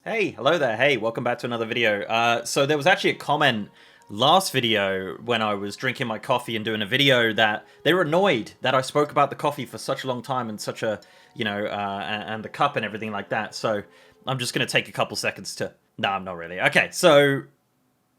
Hey, hello there. Hey, welcome back to another video. So there was actually a comment last video when I was drinking my coffee and doing a video that they were annoyed that I spoke about the coffee for such a long time and such a, and the cup and everything like that. So I'm just going to take a couple seconds to... No, I'm not really. Okay, so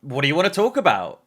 what do you want to talk about?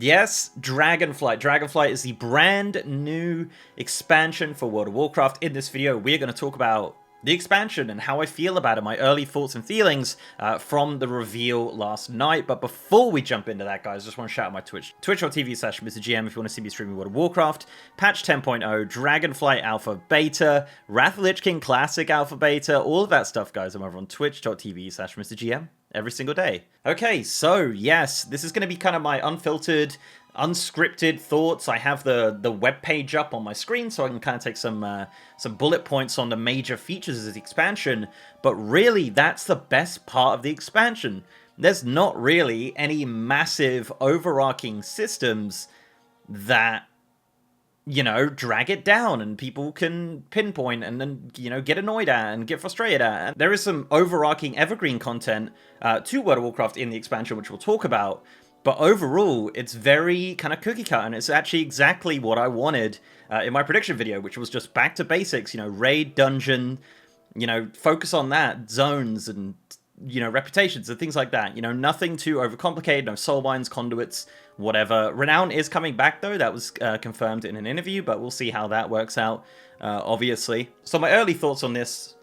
Yes, Dragonflight. Dragonflight is the brand new expansion for World of Warcraft. In this video, we're going to talk about the expansion and how I feel about it, my early thoughts and feelings from the reveal last night. But before we jump into that, guys, I just want to shout out my Twitch. Twitch.tv/MrGM if you want to see me streaming World of Warcraft. Patch 10.0, Dragonflight Alpha Beta, Wrath of Lich King Classic Alpha Beta, all of that stuff, guys. I'm over on Twitch.tv/MrGM. Every single day. Okay, so yes, this is going to be kind of my unfiltered, unscripted thoughts. I have the web page up on my screen, so I can kind of take some bullet points on the major features of the expansion. But really, that's the best part of the expansion. There's not really any massive overarching systems that, you know, drag it down and people can pinpoint and then, you know, get annoyed at and get frustrated at. And there is some overarching evergreen content to World of Warcraft in the expansion, which we'll talk about. But overall, it's very kind of cookie cutter, and it's actually exactly what I wanted in my prediction video, which was just back to basics, you know, raid, dungeon, you know, focus on that, zones and, you know, reputations and things like that. You know, nothing too overcomplicated, no soulbinds, conduits, whatever. Renown is coming back, though. That was confirmed in an interview, but we'll see how that works out, obviously. So my early thoughts on this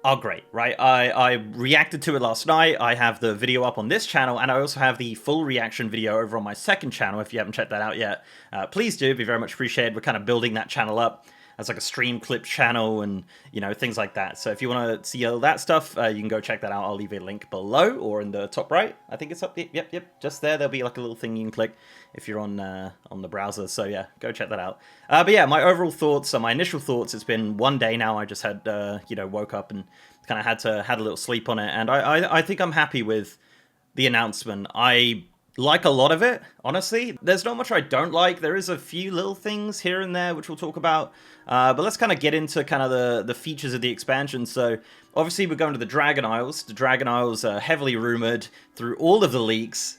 are great, right? I reacted to it last night. I have the video up on this channel, and I also have the full reaction video over on my second channel. If you haven't checked that out yet, please do. It'd be very much appreciated. We're kind of building that channel up as like a stream clip channel and, you know, things like that. So if you want to see all that stuff, you can go check that out. I'll leave a link below or in the top right. I think it's up there. Yep. Just there. There'll be like a little thing you can click if you're on the browser. So yeah, go check that out. But yeah, my overall thoughts, my initial thoughts, it's been one day now. I just had, you know, woke up and kind of had a little sleep on it. And I think I'm happy with the announcement. I like a lot of it, honestly. There's not much I don't like. There is a few little things here and there which we'll talk about. But let's kind of get into kind of the features of the expansion. So obviously we're going to the Dragon Isles. The Dragon Isles are heavily rumored through all of the leaks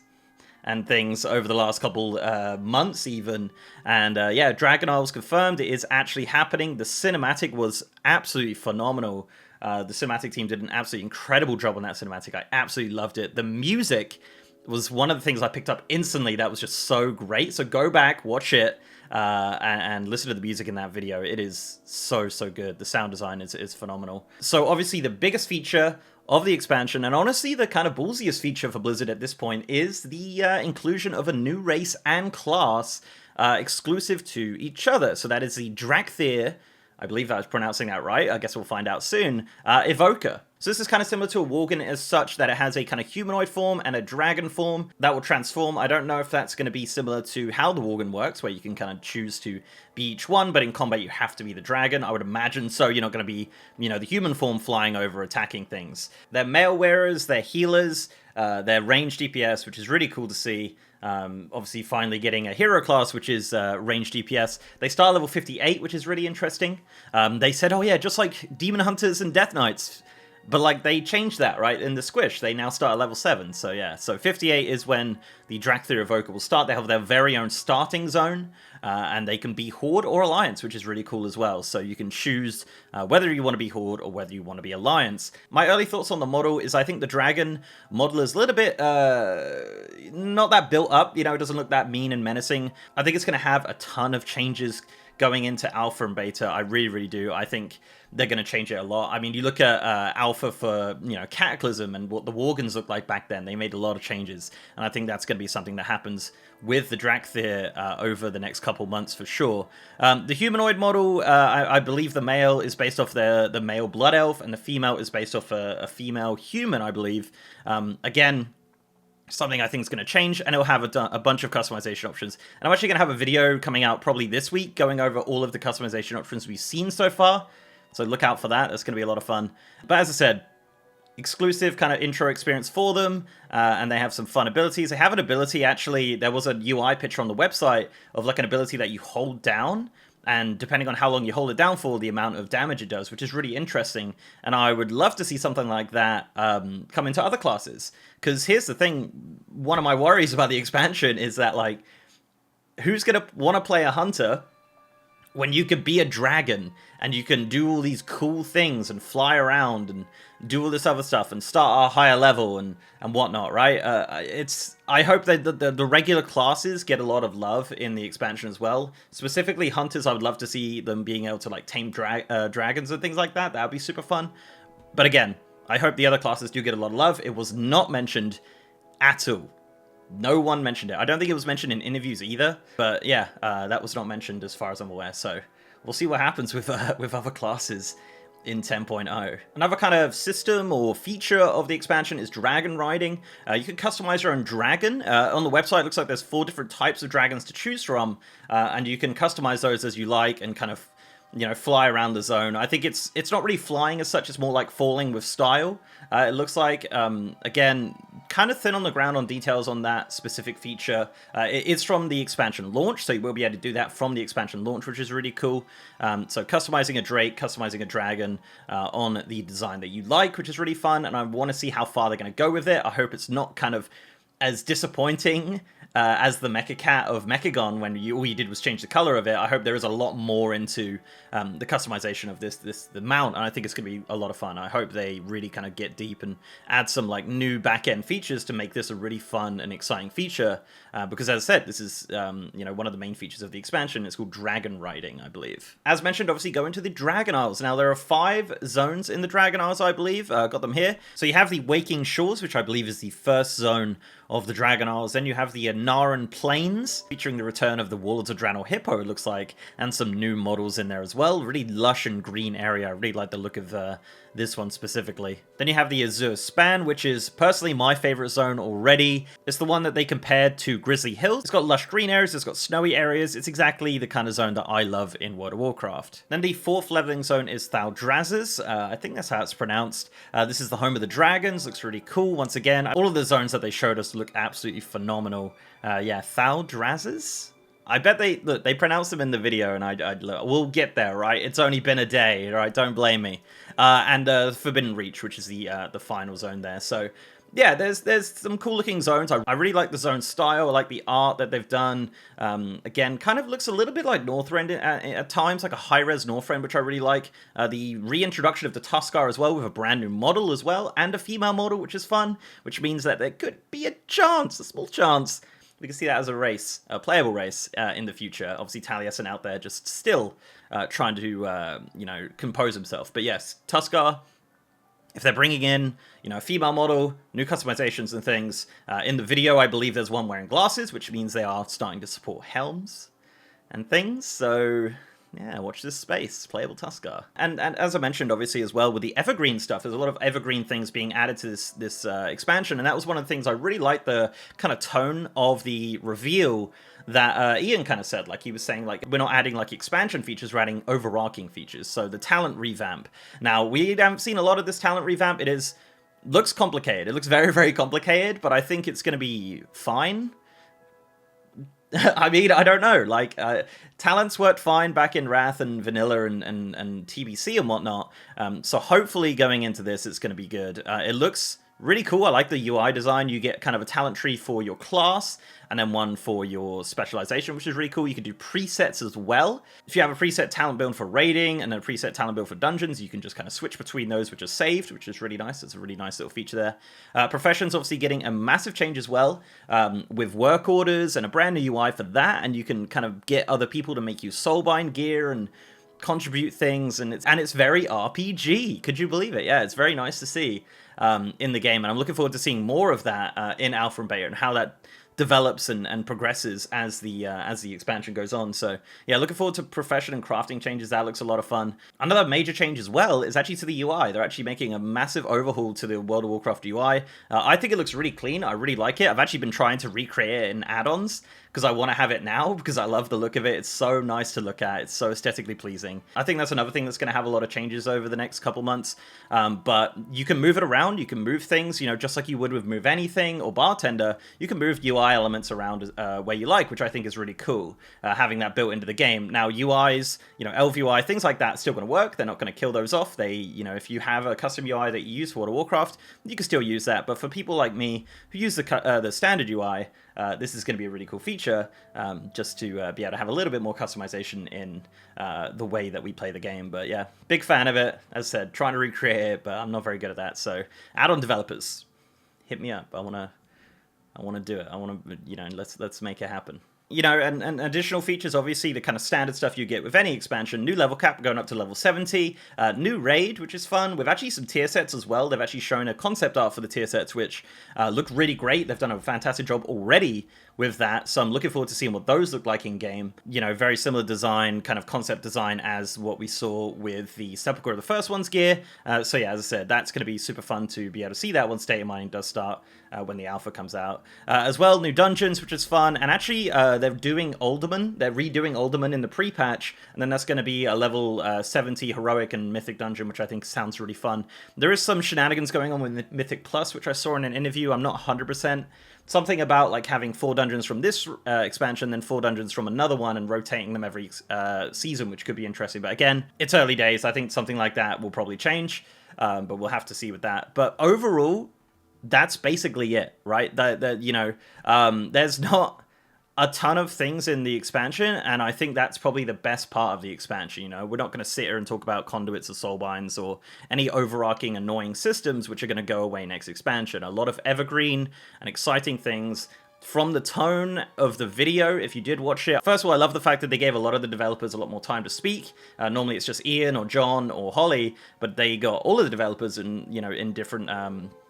and things over the last couple months even. And yeah, Dragon Isles confirmed. It is actually happening. The cinematic was absolutely phenomenal. The cinematic team did an absolutely incredible job on that cinematic. I absolutely loved it. The music was one of the things I picked up instantly that was just so great. So go back, watch it, and listen to the music in that video. It is so good. The sound design is phenomenal. So obviously the biggest feature of the expansion, and honestly the kind of ballsiest feature for Blizzard at this point, is the inclusion of a new race and class exclusive to each other. So that is the Dracthyr, I believe I was pronouncing that right, I guess we'll find out soon, Evoker. So this is kind of similar to a Worgen as such, that it has a kind of humanoid form and a dragon form that will transform. I don't know if that's going to be similar to how the Worgen works, where you can kind of choose to be each one, but in combat you have to be the dragon. I would imagine so. You're not going to be, you know, the human form flying over attacking things. They're mail wearers, they're healers, they're ranged DPS, which is really cool to see. Obviously finally getting a hero class, which is ranged DPS. They start level 58, which is really interesting. They said, oh yeah, just like Demon Hunters and Death Knights. But like they changed that, right? In the squish, they now start at level 7. So yeah, so 58 is when the Dracthyr Evoker will start. They have their very own starting zone, and they can be Horde or Alliance, which is really cool as well. So you can choose whether you want to be Horde or whether you want to be Alliance. My early thoughts on the model is I think the Dragon model is a little bit not that built up. You know, it doesn't look that mean and menacing. I think it's going to have a ton of changes going into Alpha and Beta. I really do. I think they're going to change it a lot. I mean, you look at Alpha for, you know, Cataclysm and what the Worgens looked like back then. They made a lot of changes, and I think that's going to be something that happens with the Dracthyr over the next couple months for sure. The humanoid model, I believe the male is based off the male blood elf, and the female is based off a female human, I believe. Again, something I think is going to change, and it'll have a bunch of customization options. And I'm actually going to have a video coming out probably this week going over all of the customization options we've seen so far. So look out for that. That's going to be a lot of fun. But as I said, exclusive kind of intro experience for them, and they have some fun abilities. They have an ability, actually, there was a UI picture on the website of like an ability that you hold down and depending on how long you hold it down for, the amount of damage it does, which is really interesting. And I would love to see something like that come into other classes. Because here's the thing, one of my worries about the expansion is that, like, who's going to want to play a hunter when you could be a dragon and you can do all these cool things and fly around and do all this other stuff and start a higher level and whatnot, right? I hope that the regular classes get a lot of love in the expansion as well. Specifically hunters, I would love to see them being able to like tame dragons and things like that. That would be super fun. But again, I hope the other classes do get a lot of love. It was not mentioned at all. No one mentioned it. I don't think it was mentioned in interviews either. But yeah, that was not mentioned as far as I'm aware. So we'll see what happens with other classes in 10.0. Another kind of system or feature of the expansion is dragon riding. You can customize your own dragon. On the website, it looks like there's 4 different types of dragons to choose from. And you can customize those as you like and kind of, you know, fly around the zone. I think it's not really flying as such, it's more like falling with style. It looks like, again, kind of thin on the ground on details on that specific feature. It's from the expansion launch, so you will be able to do that from the expansion launch, which is really cool. So customizing a drake, customizing a dragon on the design that you like, which is really fun, and I want to see how far they're going to go with it. I hope it's not kind of as disappointing as the Mecha Cat of Mechagon when all you did was change the color of it. I hope there is a lot more into the customization of the mount, and I think it's going to be a lot of fun. I hope they really kind of get deep and add some like new back-end features to make this a really fun and exciting feature, because as I said, this is you know, one of the main features of the expansion. It's called Dragon Riding, I believe. As mentioned, obviously go into the Dragon Isles. Now there are 5 zones in the Dragon Isles, I believe. Got them here. So you have the Waking Shores, which I believe is the first zone of the Dragon Isles. Then you have the Naran Plains, featuring the return of the Warlords of Draenor Hippo, it looks like, and some new models in there as well. Really lush and green area. I really like the look of this one specifically. Then you have the Azure Span, which is personally my favorite zone already. It's the one that they compared to Grizzly Hills. It's got lush green areas, it's got snowy areas. It's exactly the kind of zone that I love in World of Warcraft. Then the 4th leveling zone is Thaldrazes. I think that's how it's pronounced. This is the home of the dragons. Looks really cool. Once again, all of the zones that they showed us look absolutely phenomenal. Yeah, Thaldrazes? I bet they pronounced them in the video, and we'll get there, right? It's only been a day, right? Don't blame me. And Forbidden Reach, which is the final zone there. So yeah, there's some cool looking zones. I really like the zone style. I like the art that they've done. Again, kind of looks a little bit like Northrend at times, like a high-res Northrend, which I really like. The reintroduction of the Tuskar as well, with a brand new model as well, and a female model, which is fun, which means that there could be a chance, a small chance, we can see that as a race, a playable race in the future. Obviously, Taliesin out there just still trying to, you know, compose himself. But yes, Tuskar, if they're bringing in, you know, a female model, new customizations and things. In the video, I believe there's one wearing glasses, which means they are starting to support helms and things. So yeah, watch this space. Playable Tuskar. And as I mentioned, obviously, as well, with the evergreen stuff, there's a lot of evergreen things being added to this expansion, and that was one of the things I really liked, the kind of tone of the reveal that Ian kind of said. Like, he was saying, like, we're not adding, like, expansion features, we're adding overarching features. So the talent revamp. Now, we haven't seen a lot of this talent revamp. Looks complicated. It looks very, very complicated, but I think it's going to be fine. I mean, I don't know, like, talents worked fine back in Wrath and Vanilla and TBC and whatnot, so hopefully going into this, it's going to be good. It looks really cool. I like the UI design. You get kind of a talent tree for your class, and then one for your specialization, which is really cool. You can do presets as well. If you have a preset talent build for raiding and a preset talent build for dungeons, you can just kind of switch between those, which are saved, which is really nice. It's a really nice little feature there. Professions obviously getting a massive change as well, with work orders and a brand new UI for that, and you can kind of get other people to make you soulbind gear and contribute things, and it's very RPG. Could you believe it? Yeah, it's very nice to see in the game, and I'm looking forward to seeing more of that in Alpha and Beta, and how that develops and progresses as the expansion goes on. So yeah, looking forward to profession and crafting changes. That looks a lot of fun. Another major change as well is actually to the UI. They're actually making a massive overhaul to the World of Warcraft UI. I think it looks really clean. I really like it. I've actually been trying to recreate it in add-ons because I want to have it now, because I love the look of it. It's so nice to look at. It's so aesthetically pleasing. I think that's another thing that's going to have a lot of changes over the next couple months. But you can move it around. You can move things, you know, just like you would with Move Anything or Bartender. You can move UI elements around where you like, which I think is really cool, having that built into the game. Now, UIs, you know, LVUI, things like that, still going to work. They're not going to kill those off. They, you know, if you have a custom UI that you use for World of Warcraft, you can still use that. But for people like me who use the standard UI, this is going to be a really cool feature, just to be able to have a little bit more customization in the way that we play the game. But yeah, big fan of it. As I said, trying to recreate it, but I'm not very good at that. So add-on developers, hit me up. I want to do it. I want to, you know, let's make it happen. You know, and additional features, obviously, the kind of standard stuff you get with any expansion. New level cap going up to level 70. New raid, which is fun, with actually some tier sets as well. They've actually shown a concept art for the tier sets, which look really great. They've done a fantastic job already with that, so I'm looking forward to seeing what those look like in-game. You know, very similar design, kind of concept design as what we saw with the Sepulchre of the First One's gear. So yeah, as I said, that's going to be super fun to be able to see that once data mining does start, when the alpha comes out. As well, new dungeons, which is fun, and actually they're doing Alderman. They're redoing Alderman in the pre-patch, and then that's going to be a level 70 heroic and mythic dungeon, which I think sounds really fun. There is some shenanigans going on with Mythic Plus, which I saw in an interview. I'm not 100%. Something about like having 4 dungeons from this expansion, then 4 dungeons from another one, and rotating them every season, which could be interesting. But again, it's early days. I think something like that will probably change, but we'll have to see with that. But overall, that's basically it, right? You know, there's not a ton of things in the expansion, and I think that's probably the best part of the expansion. You know, we're not going to sit here and talk about conduits or soulbinds or any overarching annoying systems which are going to go away next expansion. A lot of evergreen and exciting things. From the tone of the video, if you did watch it, first of all, I love the fact that they gave a lot of the developers a lot more time to speak. Normally it's just Ian or John or Holly, but they got all of the developers in, you know, in different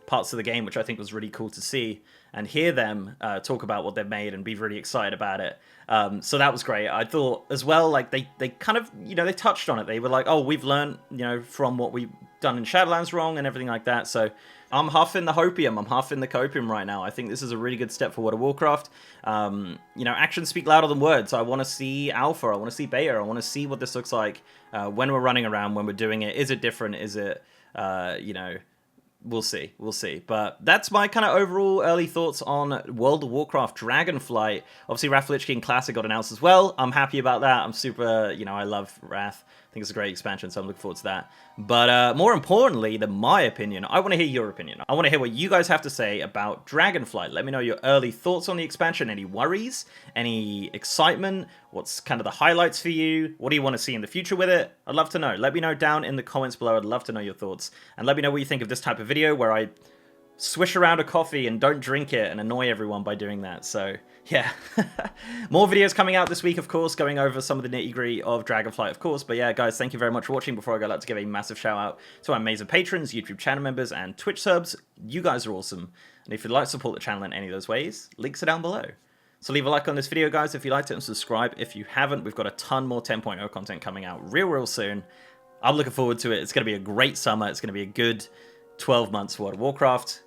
parts of the game, which I think was really cool to see and hear them talk about what they've made and be really excited about it. So that was great. I thought as well, like they kind of, you know, they touched on it. They were like, oh, we've learned, you know, from what we've done in Shadowlands wrong and everything like that. So I'm huffing the hopium. I'm huffing the copium right now. I think this is a really good step for World of Warcraft. You know, actions speak louder than words. I want to see alpha. I want to see beta. I want to see what this looks like when we're running around, when we're doing it. Is it different? Is it, you know, we'll see. We'll see. But that's my kind of overall early thoughts on World of Warcraft Dragonflight. Obviously, Wrath Lich King Classic got announced as well. I'm happy about that. I'm super, you know, I love Wrath. I think it's a great expansion, so I'm looking forward to that. But more importantly than my opinion, I want to hear your opinion. I want to hear what you guys have to say about Dragonflight. Let me know your early thoughts on the expansion. Any worries? Any excitement? What's kind of the highlights for you? What do you want to see in the future with it? I'd love to know. Let me know down in the comments below. I'd love to know your thoughts. And let me know what you think of this type of video where I swish around a coffee and don't drink it and annoy everyone by doing that. So yeah, more videos coming out this week, of course, going over some of the nitty-gritty of Dragonflight, of course. But yeah, guys, thank you very much for watching. Before I go, I'd like to give a massive shout out to our amazing patrons, YouTube channel members, and Twitch subs. You guys are awesome. And if you'd like to support the channel in any of those ways, links are down below. So leave a like on this video, guys, if you liked it, and subscribe if you haven't. We've got a ton more 10.0 content coming out real soon. I'm looking forward to it. It's going to be a great summer. It's going to be a good 12 months for World of Warcraft.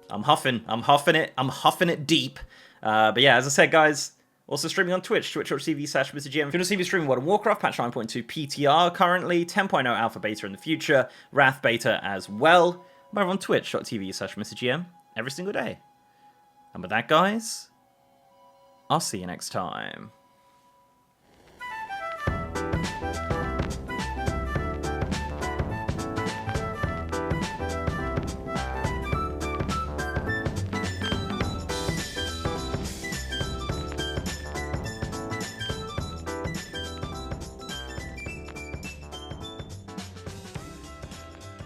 I'm huffing it deep. But yeah, as I said, guys, also streaming on Twitch, twitch.tv/MrGM. If you want to see me streaming World of Warcraft, patch 9.2 PTR currently, 10.0 alpha beta in the future, Wrath beta as well. I'm over on twitch.tv/MrGM every single day. And with that, guys, I'll see you next time.